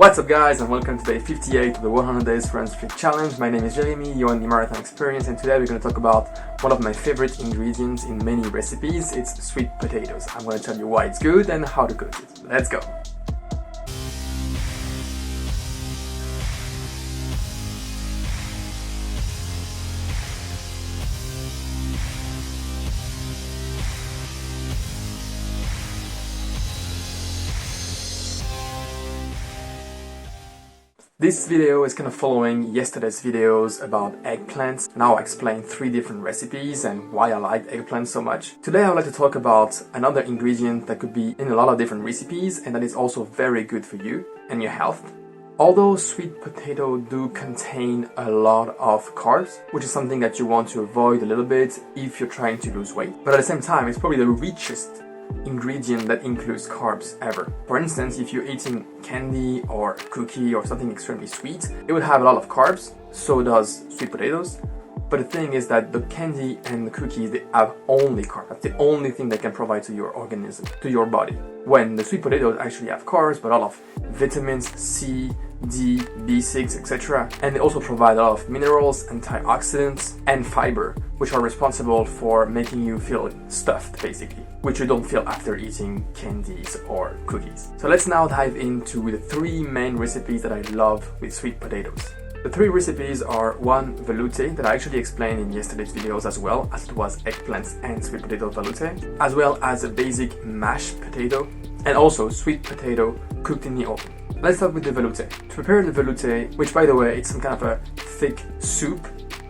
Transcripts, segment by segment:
What's up guys, and welcome to day 58 of the 100 days RunStreak challenge. My name is Jeremy, you're on the marathon experience, and today we're going to talk about one of my favorite ingredients in many recipes. It's sweet potatoes. I'm going to tell you why it's good and how to cook it. Let's go! This video is kind of following yesterday's videos about eggplants. Now I explain 3 different recipes and why I like eggplants so much. Today I would like to talk about another ingredient that could be in a lot of different recipes and that is also very good for you and your health. Although sweet potato do contain a lot of carbs, which is something that you want to avoid a little bit if you're trying to lose weight, but at the same time it's probably the richest ingredient that includes carbs ever. For instance, if you're eating candy or cookie or something extremely sweet, it would have a lot of carbs, so does sweet potatoes. But the thing is that the candy and the cookies, they have only carbs. That's the only thing they can provide to your organism, to your body. When the sweet potatoes actually have carbs, but a lot of vitamins C, D, B6, etc. And they also provide a lot of minerals, antioxidants, and fiber, which are responsible for making you feel stuffed, basically, which you don't feel after eating candies or cookies. So let's now dive into the 3 main recipes that I love with sweet potatoes. The 3 recipes are: 1, veloute, that I actually explained in yesterday's videos as well, as it was eggplants and sweet potato veloute, as well as a basic mashed potato, and also sweet potato cooked in the oven. Let's start with the veloute. To prepare the veloute, which by the way, it's some kind of a thick soup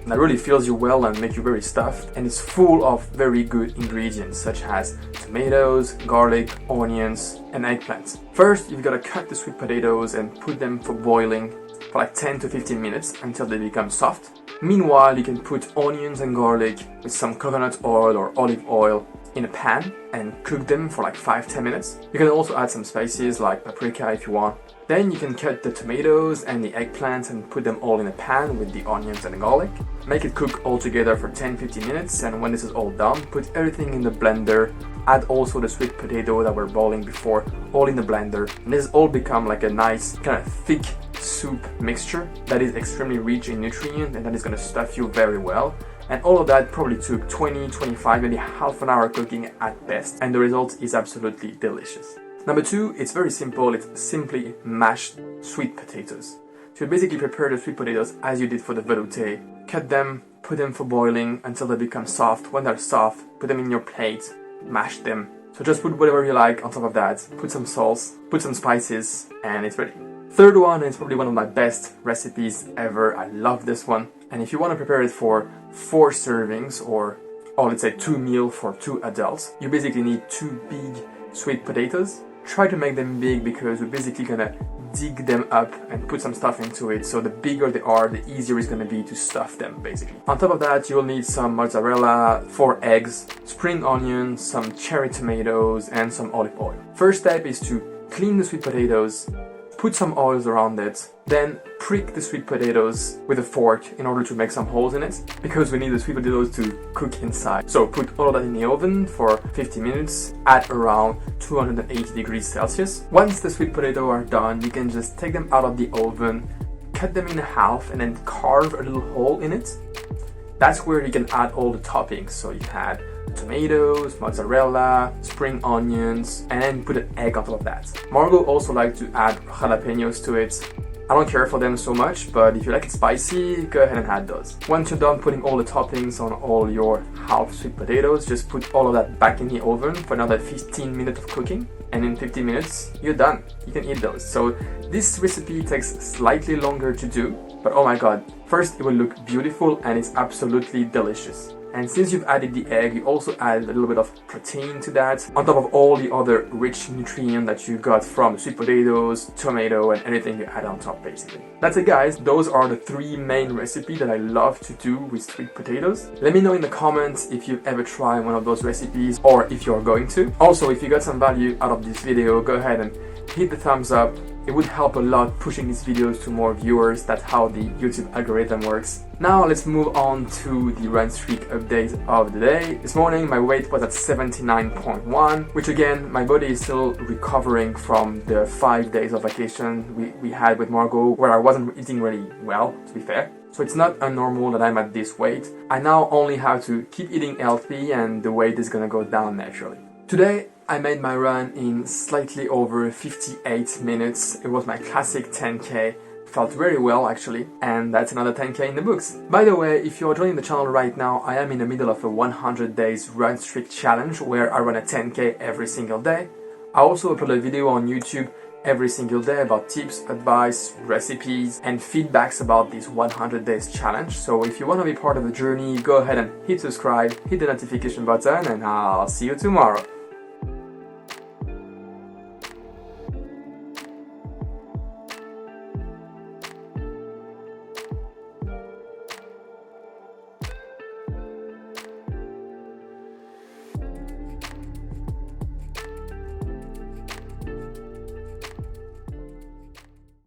that really fills you well and makes you very stuffed, and it's full of very good ingredients such as tomatoes, garlic, onions, and eggplants. First, you've got to cut the sweet potatoes and put them for boiling for like 10 to 15 minutes until they become soft. Meanwhile, you can put onions and garlic with some coconut oil or olive oil in a pan and cook them for like 5-10 minutes. You can also add some spices like paprika if you want. Then you can cut the tomatoes and the eggplants and put them all in a pan with the onions and the garlic. Make it cook all together for 10-15 minutes, and when this is all done, put everything in the blender. Add also the sweet potato that were boiling before, all in the blender. And this all become like a nice kind of thick soup mixture that is extremely rich in nutrients and that is going to stuff you very well. And all of that probably took 20-25, maybe half an hour cooking at best, and the result is absolutely delicious. Number 2, it's very simple. It's simply mashed sweet potatoes. So you basically prepare the sweet potatoes as you did for the veloute. Cut them, put them for boiling until they become soft. When they're soft, put them in your plate, mash them. So just put whatever you like on top of that, put some sauce, put some spices, and it's ready. Third one is probably one of my best recipes ever. I love this one. And if you want to prepare it for 4 servings or let's say 2 meals for 2 adults, you basically need 2 big sweet potatoes. Try to make them big because we're basically gonna dig them up and put some stuff into it, so the bigger they are, the easier it's gonna be to stuff them, basically. On top of that, you'll need some mozzarella, 4 eggs, spring onions, some cherry tomatoes, and some olive oil. First step is to clean the sweet potatoes, put some oils around it, then prick the sweet potatoes with a fork in order to make some holes in it, because we need the sweet potatoes to cook inside. So put all of that in the oven for 50 minutes at around 280 degrees Celsius. Once the sweet potatoes are done, you can just take them out of the oven, cut them in half, and then carve a little hole in it. That's where you can add all the toppings. So you add tomatoes, mozzarella, spring onions, and then put an egg on top of that. Margot also likes to add jalapenos to it. I don't care for them so much, but if you like it spicy, go ahead and add those. Once you're done putting all the toppings on all your half sweet potatoes, just put all of that back in the oven for another 15 minutes of cooking, and in 15 minutes, you're done. You can eat those. So this recipe takes slightly longer to do, but oh my god, first it will look beautiful and it's absolutely delicious. And since you've added the egg, you also add a little bit of protein to that, on top of all the other rich nutrients that you got from sweet potatoes, tomato, and everything you add on top, basically. That's it, guys. Those are the 3 main recipes that I love to do with sweet potatoes. Let me know in the comments if you've ever tried one of those recipes or if you're going to. Also, if you got some value out of this video, go ahead and hit the thumbs up, It would help a lot pushing these videos to more viewers. That's how the YouTube algorithm works. Now let's move on to the RunStreak update of the day. This morning my weight was at 79.1, which again, my body is still recovering from the 5 days of vacation we had with Margot, where I wasn't eating really well, to be fair. So it's not unnormal that I'm at this weight. I now only have to keep eating healthy and the weight is gonna go down naturally. Today I made my run in slightly over 58 minutes. It was my classic 10k. Felt very well actually, and that's another 10k in the books. By the way, if you're joining the channel right now, I am in the middle of a 100 days RunStreak challenge where I run a 10k every single day. I also upload a video on YouTube every single day about tips, advice, recipes, and feedbacks about this 100 days challenge. So if you want to be part of the journey, go ahead and hit subscribe, hit the notification button, and I'll see you tomorrow.